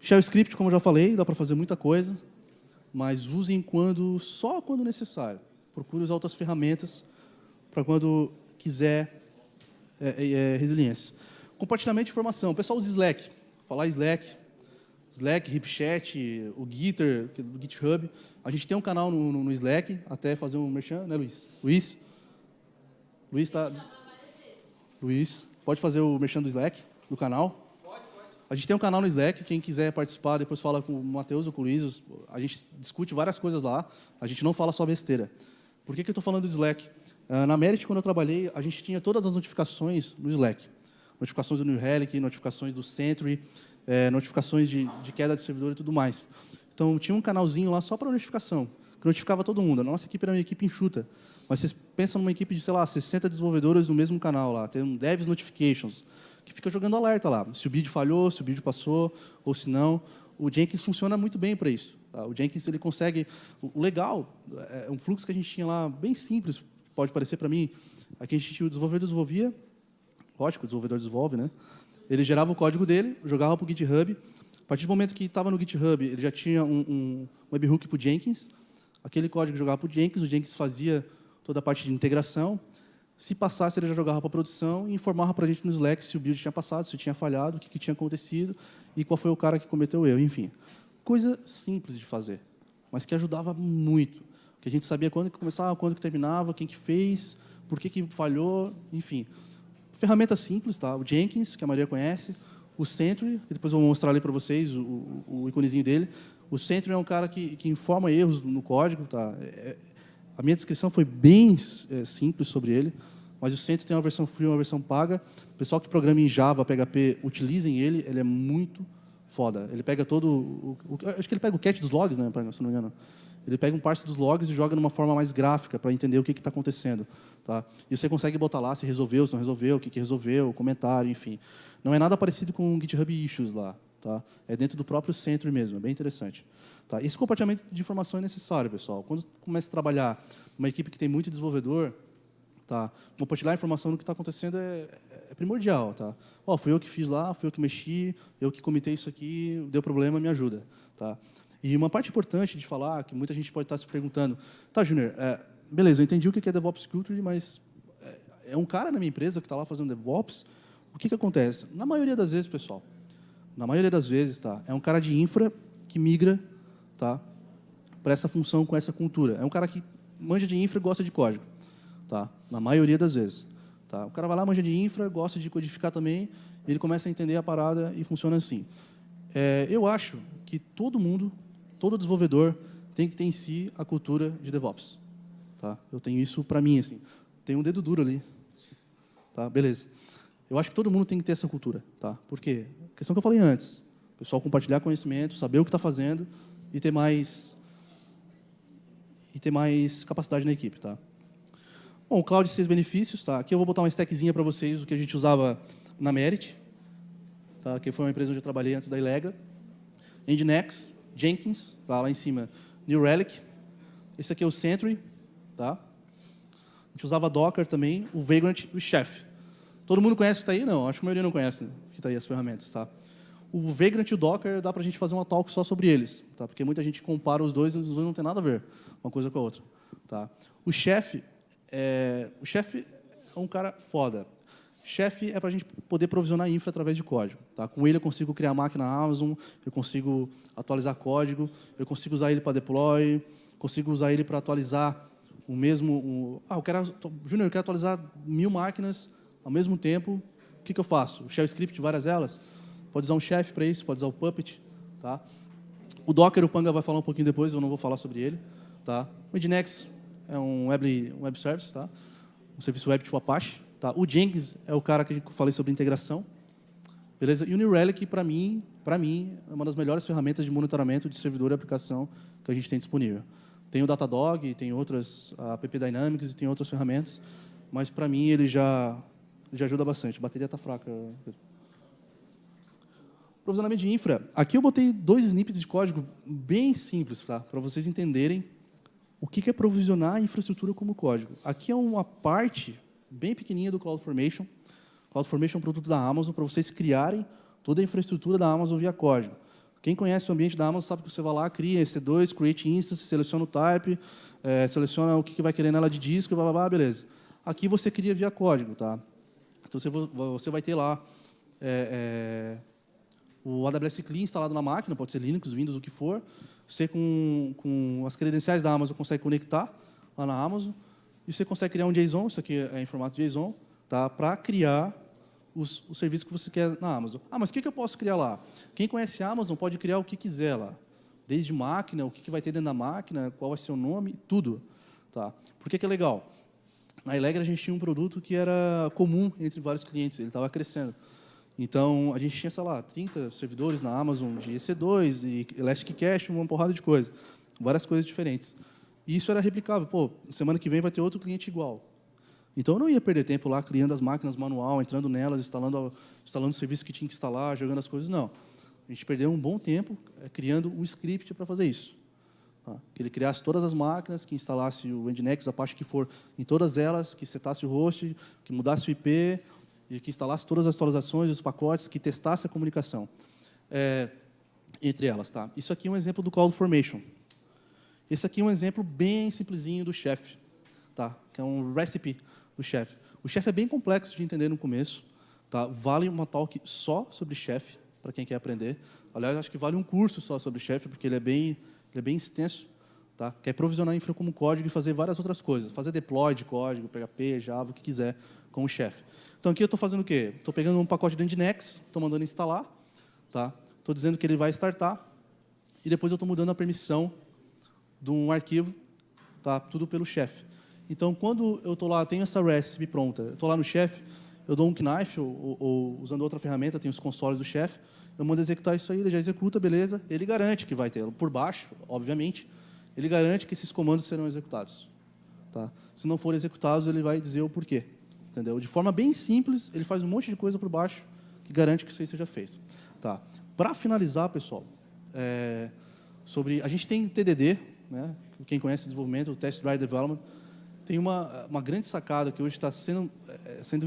Shell Script, como eu já falei, dá para fazer muita coisa, mas usem só quando necessário. Procure usar outras ferramentas para quando quiser resiliência. Compartilhamento de informação. O pessoal usa Slack. Falar Slack, HipChat, o Gitter, do GitHub. A gente tem um canal no Slack, até fazer um merchan, né, Luiz? Luiz está... Luiz, pode fazer o merchan do Slack, do canal? A gente tem um canal no Slack, quem quiser participar, depois fala com o Matheus ou com o Luiz. A gente discute várias coisas lá, a gente não fala só besteira. Por que eu estou falando do Slack? Na Merit, quando eu trabalhei, a gente tinha todas as notificações no Slack. Notificações do New Relic, notificações do Sentry, notificações de queda de servidor e tudo mais. Então, tinha um canalzinho lá só para notificação, que notificava todo mundo. A nossa equipe era uma equipe enxuta. Mas vocês pensam numa equipe de, sei lá, 60 desenvolvedores no mesmo canal lá, tem um Devs Notifications, que fica jogando alerta lá, se o vídeo falhou, se o vídeo passou, ou se não. O Jenkins funciona muito bem para isso. Tá? O Jenkins ele consegue... O legal, é um fluxo que a gente tinha lá, bem simples, pode parecer para mim. Aqui a gente tinha o desenvolvedor desenvolvia, lógico, o desenvolvedor desenvolve, né? Ele gerava o código dele, jogava para o GitHub. A partir do momento que estava no GitHub, ele já tinha um webhook para o Jenkins. Aquele código jogava para o Jenkins fazia toda a parte de integração. Se passasse, ele já jogava para a produção e informava para a gente no Slack se o build tinha passado, se tinha falhado, o que tinha acontecido e qual foi o cara que cometeu o erro, enfim. Coisa simples de fazer, mas que ajudava muito. Que a gente sabia quando que começava, quando que terminava, quem que fez, por que falhou, enfim. Ferramenta simples, tá? O Jenkins, que a maioria conhece, o Sentry, que depois eu vou mostrar ali para vocês o iconezinho dele. O Sentry é um cara que informa erros no código, tá? A minha descrição foi bem simples sobre ele, mas o Sentry tem uma versão free e uma versão paga. O pessoal que programa em Java, PHP, utilizem ele é muito foda. Ele pega acho que ele pega o cat dos logs, né, se não me engano. Ele pega um parse dos logs e joga de uma forma mais gráfica para entender o que está acontecendo. Tá? E você consegue botar lá se resolveu, se não resolveu, o que resolveu, comentário, enfim. Não é nada parecido com o GitHub Issues lá. Tá? É dentro do próprio Sentry mesmo, é bem interessante. Tá? Esse compartilhamento de informação é necessário, pessoal. Quando começa a trabalhar numa equipe que tem muito desenvolvedor, tá? Compartilhar a informação do que está acontecendo é primordial. Tá? Fui eu que fiz lá, fui eu que mexi, eu que comitei isso aqui, deu problema, me ajuda. Tá? E uma parte importante de falar, que muita gente pode estar se perguntando, tá, Júnior, beleza, eu entendi o que é DevOps Culture, mas é um cara na minha empresa que está lá fazendo DevOps, o que acontece? Na maioria das vezes, pessoal, na maioria das vezes, tá, é um cara de infra que migra, tá, para essa função com essa cultura. É um cara que manja de infra e gosta de código. Tá, na maioria das vezes. Tá? O cara vai lá, manja de infra, gosta de codificar também, ele começa a entender a parada e funciona assim. Eu acho que todo desenvolvedor tem que ter em si a cultura de DevOps. Tá? Eu tenho isso para mim, assim. Tem um dedo duro ali. Tá? Beleza. Eu acho que todo mundo tem que ter essa cultura. Tá? Por quê? A questão que eu falei antes. O pessoal compartilhar conhecimento, saber o que está fazendo e ter mais capacidade na equipe. Tá? Bom, o Cloud 6 benefícios. Tá? Aqui eu vou botar uma stackzinha para vocês, o que a gente usava na Merit, tá? Que foi uma empresa onde eu trabalhei antes da Ilegra. Nginx, Jenkins, tá lá em cima, New Relic. Esse aqui é o Sentry, tá? A gente usava Docker também, o Vagrant e o Chef. Todo mundo conhece o que está aí? Não, acho que a maioria não conhece, né, que está aí as ferramentas, tá? O Vagrant e o Docker dá para a gente fazer uma talk só sobre eles, tá? Porque muita gente compara os dois não tem nada a ver uma coisa com a outra, tá? O Chef é um cara foda. Chef é para a gente poder provisionar infra através de código, tá? Com ele eu consigo criar máquina na Amazon, eu consigo atualizar código, eu consigo usar ele para deploy, consigo usar ele para atualizar o mesmo... Júnior, eu quero atualizar 1000 máquinas ao mesmo tempo, o que eu faço? O shell script, várias elas? Pode usar um Chef para isso, pode usar o Puppet. Tá? O Docker, o Panga vai falar um pouquinho depois, eu não vou falar sobre ele. Tá? O Nginx é um web service, tá? Um serviço web tipo Apache. Tá? O Jenkins é o cara que eu falei sobre integração. Beleza? E o New Relic, para mim, é uma das melhores ferramentas de monitoramento de servidor e aplicação que a gente tem disponível. Tem o Datadog, tem outras, a PP Dynamics e tem outras ferramentas, mas, para mim, ele já ajuda bastante. A bateria está fraca, Pedro. Provisionamento de infra. Aqui eu botei 2 snippets de código bem simples, tá? Para vocês entenderem o que é provisionar a infraestrutura como código. Aqui é uma parte bem pequenininha do CloudFormation. CloudFormation é um produto da Amazon para vocês criarem toda a infraestrutura da Amazon via código. Quem conhece o ambiente da Amazon sabe que você vai lá, cria EC2, create instance, seleciona o type, seleciona o que vai querer nela de disco, blá, blá, blá, beleza. Aqui você cria via código, tá? Então você vai ter lá o AWS CLI instalado na máquina, pode ser Linux, Windows, o que for. Você, com as credenciais da Amazon, consegue conectar lá na Amazon. E você consegue criar um JSON, isso aqui é em formato JSON, tá? Para criar os serviços que você quer na Amazon. Ah, mas o que eu posso criar lá? Quem conhece a Amazon pode criar o que quiser lá. Desde máquina, o que vai ter dentro da máquina, qual vai ser o nome, tudo. Tá? Por que é legal? Na Elegra, a gente tinha um produto que era comum entre vários clientes, ele estava crescendo. Então, a gente tinha, sei lá, 30 servidores na Amazon de EC2 e Elastic Cache, uma porrada de coisa. Várias coisas diferentes. E isso era replicável. Pô, semana que vem vai ter outro cliente igual. Então, eu não ia perder tempo lá criando as máquinas manual, entrando nelas, instalando o serviço que tinha que instalar, jogando as coisas. Não. A gente perdeu um bom tempo criando um script para fazer isso. Tá? Que ele criasse todas as máquinas, que instalasse o Nginx, a parte que for em todas elas, que setasse o host, que mudasse o IP, e que instalasse todas as atualizações, os pacotes, que testasse a comunicação entre elas. Tá? Isso aqui é um exemplo do CloudFormation. Esse aqui é um exemplo bem simplesinho do Chef, tá? Que é um recipe do Chef. O Chef é bem complexo de entender no começo. Tá? Vale uma talk só sobre Chef, para quem quer aprender. Aliás, acho que vale um curso só sobre Chef, porque ele é bem extenso. Tá? Que é provisionar a infra como código e fazer várias outras coisas. Fazer deploy de código, PHP, Java, o que quiser, com o Chef. Então, aqui eu estou fazendo o quê? Estou pegando um pacote do Nginx, estou mandando instalar, tá? Estou dizendo que ele vai startar, e depois eu estou mudando a permissão de um arquivo, tá? Tudo pelo Chef. Então, quando eu estou lá, tenho essa recipe pronta, eu estou lá no Chef, eu dou um knife, ou usando outra ferramenta, tem os consoles do Chef, eu mando executar isso aí, ele já executa, beleza, ele garante que vai ter, por baixo, obviamente, ele garante que esses comandos serão executados. Tá? Se não forem executados, ele vai dizer o porquê. Entendeu? De forma bem simples, ele faz um monte de coisa por baixo que garante que isso aí seja feito. Tá? Para finalizar, pessoal, a gente tem TDD, né? Quem conhece desenvolvimento, o Test Drive Development, tem uma grande sacada que hoje está sendo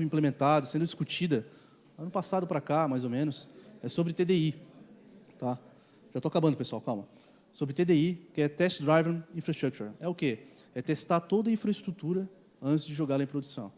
implementada, sendo discutida, ano passado para cá, mais ou menos, é sobre TDI. Tá? Já estou acabando, pessoal, calma. Sobre TDI, que é Test Driven Infrastructure. É o quê? É testar toda a infraestrutura antes de jogá-la em produção.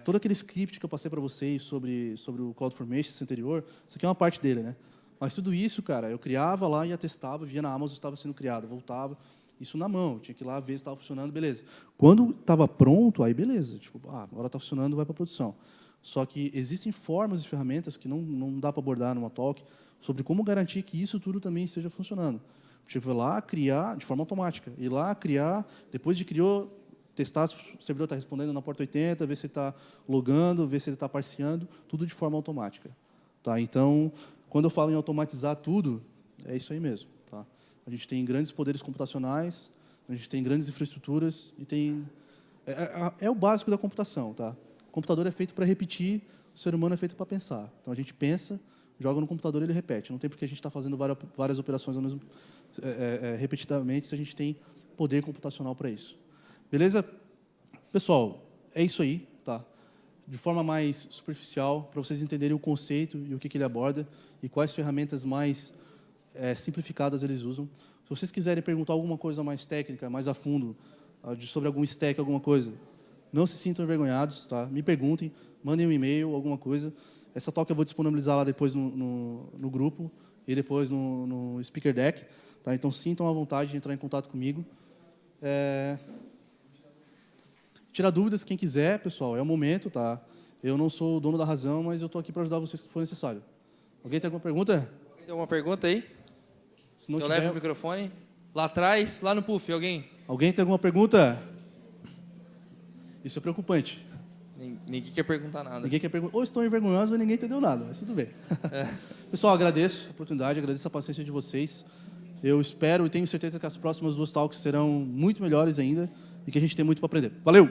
Todo aquele script que eu passei para vocês sobre o CloudFormation esse anterior, isso aqui é uma parte dele, né? Mas tudo isso, cara, eu criava lá, ia testava, via na Amazon estava sendo criado, voltava, isso na mão, tinha que ir lá ver se estava funcionando, beleza. Quando estava pronto, aí beleza, tipo, agora está funcionando, vai para a produção. Só que existem formas e ferramentas que não dá para abordar numa talk sobre como garantir que isso tudo também esteja funcionando. Tipo, ir lá criar de forma automática, ir lá criar, depois de criou, testar se o servidor está respondendo na porta 80, ver se ele está logando, ver se ele está parseando, tudo de forma automática. Tá? Então, quando eu falo em automatizar tudo, é isso aí mesmo. Tá? A gente tem grandes poderes computacionais, a gente tem grandes infraestruturas e tem... É o básico da computação. Tá? O computador é feito para repetir, o ser humano é feito para pensar. Então, a gente pensa, joga no computador e ele repete. Não tem porque a gente está fazendo várias operações ao mesmo, repetidamente se a gente tem poder computacional para isso. Beleza? Pessoal, é isso aí, tá? De forma mais superficial, para vocês entenderem o conceito e o que ele aborda e quais ferramentas mais simplificadas eles usam. Se vocês quiserem perguntar alguma coisa mais técnica, mais a fundo, sobre algum stack, alguma coisa, não se sintam envergonhados, tá? Me perguntem, mandem um e-mail, alguma coisa. Essa talk eu vou disponibilizar lá depois no grupo e depois no Speaker Deck. Tá? Então, sintam a vontade de entrar em contato comigo. Tirar dúvidas, quem quiser, pessoal, é o momento. Tá? Eu não sou o dono da razão, mas eu estou aqui para ajudar vocês se for necessário. Alguém tem alguma pergunta? Tem alguma pergunta aí? Se não então tiver... leva o microfone. Lá atrás, lá no puff, alguém? Alguém tem alguma pergunta? Isso é preocupante. Ninguém quer perguntar nada. Ninguém quer perguntar. Ou estão envergonhosos ou ninguém entendeu nada, mas tudo bem. Pessoal, agradeço a oportunidade, agradeço a paciência de vocês. Eu espero e tenho certeza que as próximas 2 talks serão muito melhores ainda e que a gente tem muito para aprender. Valeu!